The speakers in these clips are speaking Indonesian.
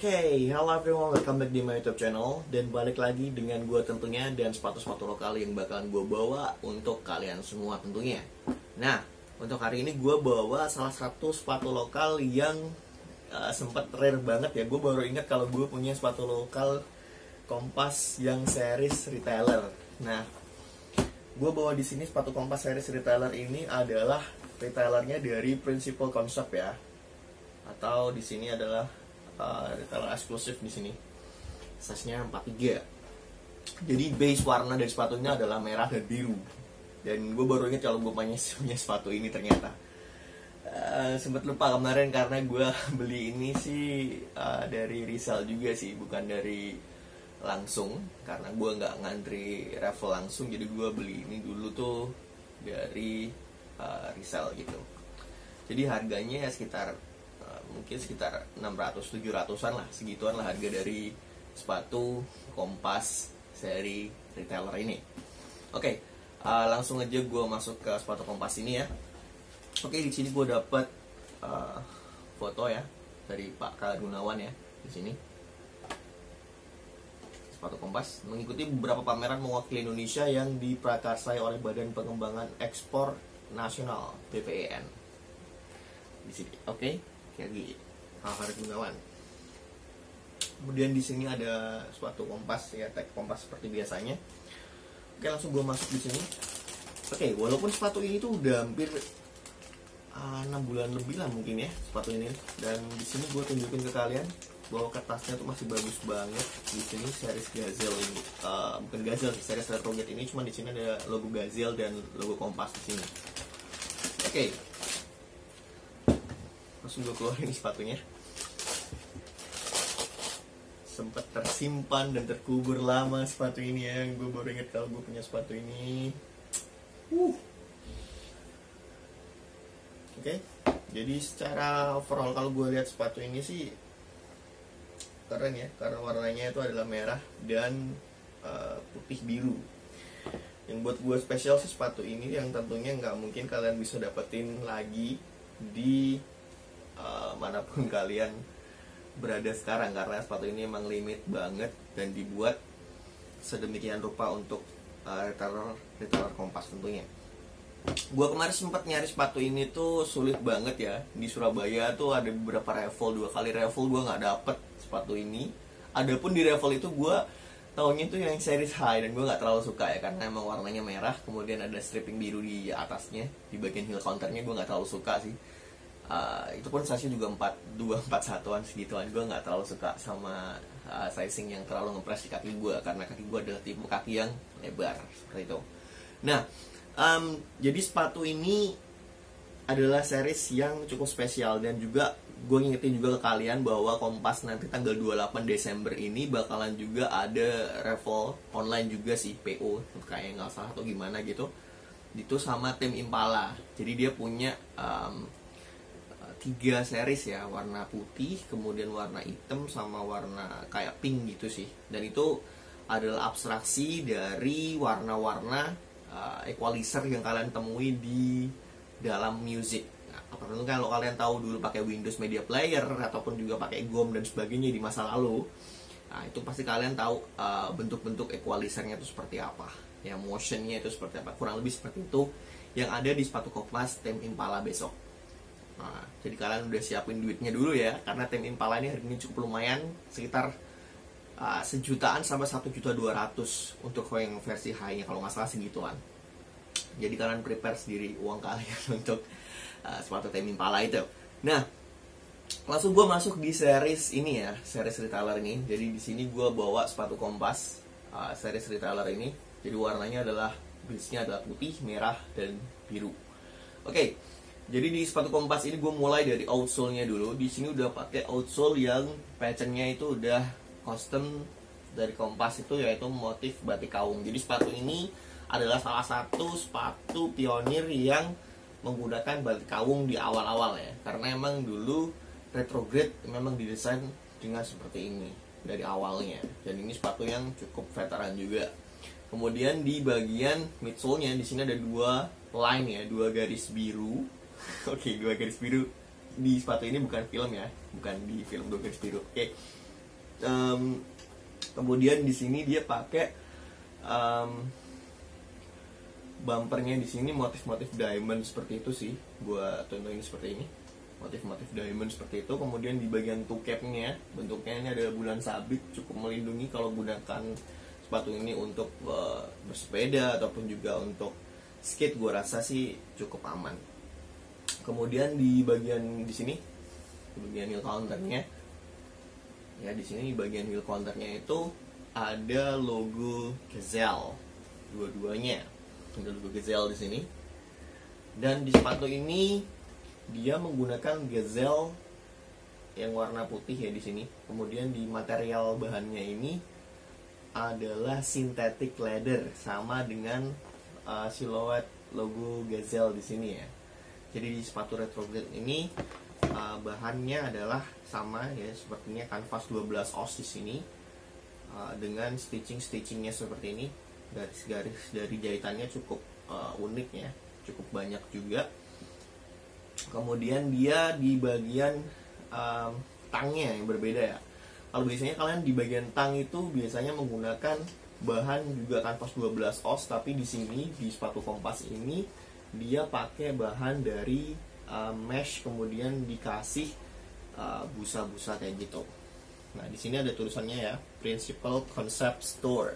Oke, hello everyone, welcome back di my YouTube channel. Dan balik lagi dengan gue tentunya, dan sepatu-sepatu lokal yang bakalan gue bawa untuk kalian semua tentunya. Nah, untuk hari ini gue bawa salah satu sepatu lokal yang sempat rare banget ya. Gue baru ingat kalau gue punya sepatu lokal Kompas yang series retailer. Nah, gue bawa di sini sepatu Kompas series retailer ini adalah retailernya dari Principal Concept ya, atau di sini adalah retailer eksklusif di sini. Size-nya 43. Jadi base warna dari sepatunya adalah merah dan biru. Dan gue baru ingat kalau gue punya sepatu ini ternyata. Sempat lupa kemarin karena gue beli ini sih dari resell juga sih, bukan dari langsung, karena gue nggak ngantri raffle langsung. Jadi gue beli ini dulu tuh dari resell gitu. Jadi harganya ya mungkin sekitar 600-700an lah, segituan lah harga dari sepatu Kompas seri retailer ini. Oke, langsung aja gue masuk ke sepatu Kompas ini ya. Oke, di sini gue dapat foto ya dari Pak Kala Gunawan ya di sini. Sepatu Kompas mengikuti beberapa pameran mewakili Indonesia yang diprakarsai oleh Badan Pengembangan Ekspor Nasional (BPEN). Di sini, oke. Lagi Kala Gunawan. Kemudian di sini ada sepatu Kompas ya, tag Kompas seperti biasanya. Oke, langsung gue masuk di sini. Oke, walaupun sepatu ini tuh udah hampir 6 bulan lebih lah mungkin ya sepatu ini. Dan di sini gue tunjukin ke kalian bahwa kertasnya tuh masih bagus banget. Di sini series Gazelle ini, bukan Gazelle, series Retrograde ini, cuma di sini ada logo Gazelle dan logo Kompas di sini. Oke. Langsung gue keluarin sepatunya. Sempat tersimpan dan terkubur lama sepatu ini ya. Gue baru inget kalau gue punya sepatu ini. Oke. Jadi secara overall kalau gue lihat sepatu ini sih keren ya, karena warnanya itu adalah merah dan putih biru. Yang buat gue spesial sih sepatu ini, yang tentunya nggak mungkin kalian bisa dapetin lagi di manapun kalian berada sekarang, karena sepatu ini emang limit banget dan dibuat sedemikian rupa untuk retailer Kompas tentunya. Gua kemarin sempat nyari sepatu ini tuh sulit banget ya. Di Surabaya tuh ada beberapa raffle, 2 kali raffle gua nggak dapet sepatu ini. Adapun di raffle itu gua taunya tuh yang series high, dan gua nggak terlalu suka ya, karena emang warnanya merah, kemudian ada striping biru di atasnya, di bagian heel counternya gua nggak terlalu suka sih. Itu pun size juga 42-41an segituan. Gue nggak terlalu suka sama sizing yang terlalu ngepres di kaki gue, karena kaki gue adalah tipe kaki yang lebar seperti itu. Nah, jadi sepatu ini adalah series yang cukup spesial, dan juga gue ngingetin juga ke kalian bahwa Kompas nanti tanggal 28 Desember ini bakalan juga ada raffle online juga sih, PO kayak nggak salah atau gimana gitu. Itu sama tim Impala. Jadi dia punya 3 series ya, warna putih, kemudian warna hitam, sama warna kayak pink gitu sih. Dan itu adalah abstraksi dari warna-warna equalizer yang kalian temui di dalam music. Nah, apalagi kalau kalian tahu dulu pakai Windows Media Player ataupun juga pakai GOM dan sebagainya di masa lalu, nah itu pasti kalian tahu bentuk-bentuk equalizernya itu seperti apa, ya motionnya itu seperti apa, kurang lebih seperti itu yang ada di sepatu Kompas tim Impala besok. Nah, jadi kalian udah siapin duitnya dulu ya, karena tim Impala ini harganya cukup lumayan, sekitar 1 jutaan sampai 1.200.000 untuk yang versi high-nya, kalau nggak salah segituan. Jadi kalian prepare sendiri uang kalian untuk sepatu tim Impala itu. Nah, langsung gue masuk di series ini ya, series retailer ini. Jadi di sini gue bawa sepatu Kompas series retailer ini. Jadi warnanya adalah base-nya adalah putih, merah, dan biru. Oke. Jadi di sepatu Kompas ini gue mulai dari outsole-nya dulu. Di sini udah pakai outsole yang pattern-nya itu udah custom dari Kompas, itu yaitu motif batik kaung. Jadi sepatu ini adalah salah satu sepatu pionir yang menggunakan batik kaung di awal-awal ya. Karena emang dulu Retrograde memang didesain dengan seperti ini dari awalnya. Dan ini sepatu yang cukup veteran juga. Kemudian di bagian midsole-nya di sini ada 2 line ya, 2 garis biru. Oke, 2 garis biru di sepatu ini bukan film ya, bukan di film 2 garis biru. Oke, Kemudian di sini dia pakai bumpernya di sini motif-motif diamond seperti itu sih. Gua contohin seperti ini, motif-motif diamond seperti itu. Kemudian di bagian toe capnya bentuknya ini ada bulan sabit, cukup melindungi kalau gunakan sepatu ini untuk bersepeda ataupun juga untuk skate. Gua rasa sih cukup aman. Kemudian di bagian di sini, di bagian heel counternya, ya di sini di bagian heel counternya itu ada logo Gazelle, dua-duanya ada logo Gazelle di sini. Dan di sepatu ini dia menggunakan Gazelle yang warna putih ya di sini. Kemudian di material bahannya ini adalah synthetic leather, sama dengan siluet logo Gazelle di sini ya. Jadi di sepatu retrograde ini bahannya adalah sama ya, sepertinya kanvas 12 oz di sini, dengan stitchingnya seperti ini. Garis-garis dari jahitannya cukup unik ya, cukup banyak juga. Kemudian dia di bagian tangnya yang berbeda ya. Kalau biasanya kalian di bagian tang itu biasanya menggunakan bahan juga kanvas 12 oz, tapi di sini di sepatu Kompas ini dia pakai bahan dari mesh, kemudian dikasih busa-busa kayak gitu. Nah, di sini ada tulisannya ya, Principal Concept Store.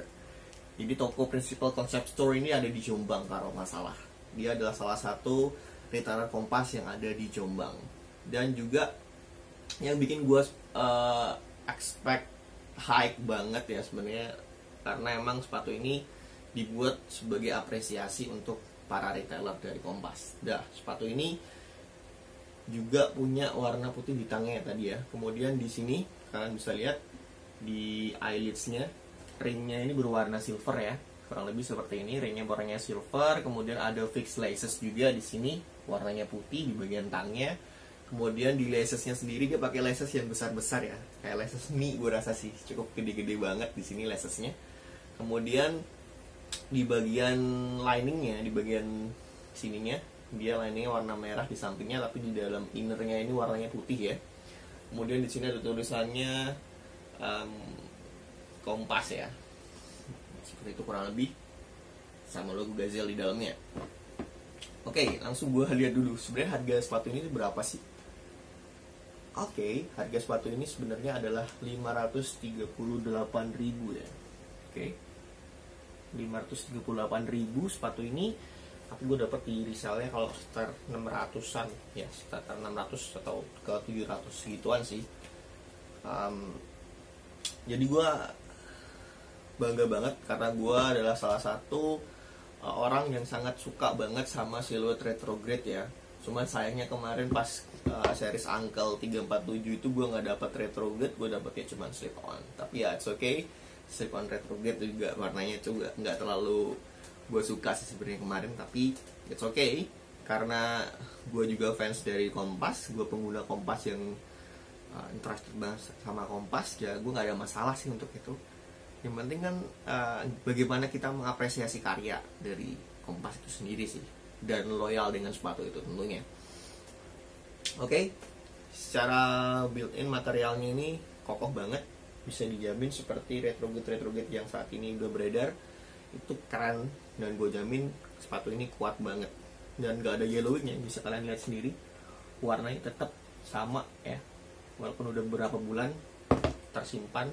Jadi toko Principal Concept Store ini ada di Jombang kalau nggak salah. Dia adalah salah satu retailer Kompas yang ada di Jombang. Dan juga yang bikin gue expect hype banget ya sebenarnya, karena emang sepatu ini dibuat sebagai apresiasi untuk para retailer dari Kompas. Sepatu ini juga punya warna putih di tangnya tadi ya. Kemudian di sini kalian bisa lihat di eyelidsnya, ringnya ini berwarna silver ya, kurang lebih seperti ini. Ringnya warnanya silver, kemudian ada fixed laces juga di sini, warnanya putih di bagian tangnya. Kemudian di lacesnya sendiri dia pakai laces yang besar-besar ya, kayak laces mie gue rasa sih, cukup gede-gede banget di sini lacesnya. Kemudian di bagian liningnya, di bagian sininya dia liningnya warna merah di sampingnya, tapi di dalam innernya ini warnanya putih ya. Kemudian di sini ada tulisannya Kompas ya, seperti itu kurang lebih, sama logo Gazelle di dalamnya. Oke, langsung gue lihat dulu sebenarnya harga sepatu ini berapa sih. Oke, harga sepatu ini sebenarnya adalah 538.000 ya. Oke, 538.000 sepatu ini, tapi gue dapat di resellnya kalau sekitar 600-an ya, sekitar 600 atau ke 700 segituan sih. Jadi gue bangga banget karena gue adalah salah satu orang yang sangat suka banget sama siluet retrograde ya. Cuman sayangnya kemarin pas series Uncle 347 itu gue nggak dapat retrograde, gue dapetnya cuma slip on. Tapi ya it's okay, slip on retrograde juga warnanya juga nggak terlalu gue suka sih sebenarnya kemarin, tapi it's okay karena gue juga fans dari Kompas, gue pengguna Kompas yang interested banget sama Kompas ya. Gue nggak ada masalah sih untuk itu. Yang penting kan bagaimana kita mengapresiasi karya dari Kompas itu sendiri sih, dan loyal dengan sepatu itu tentunya. Oke, secara built-in materialnya ini kokoh banget, bisa dijamin seperti retrograde yang saat ini udah beredar itu keren, dan gue jamin sepatu ini kuat banget dan gak ada yellowingnya. Bisa kalian lihat sendiri, warnanya tetap sama ya, walaupun udah beberapa bulan tersimpan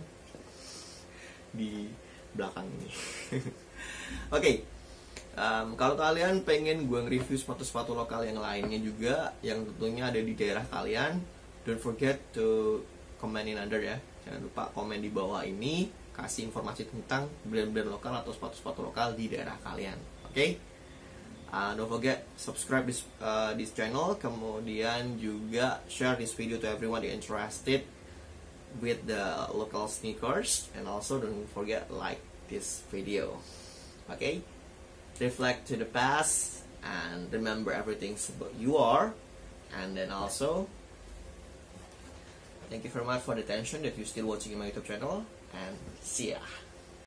di belakang ini. Oke, kalau kalian pengen gue nge-review sepatu-sepatu lokal yang lainnya juga, yang tentunya ada di daerah kalian, don't forget to comment in under ya. Jangan lupa komen di bawah ini, kasih informasi tentang brand-brand lokal atau sepatu-sepatu lokal di daerah kalian. Oke? Don't forget subscribe this channel, kemudian juga share this video to everyone that interested with the local sneakers, and also don't forget like this video. Okay? Reflect to the past and remember everything about you are, and then also thank you very much for the attention that you're still watching my YouTube channel, and see ya.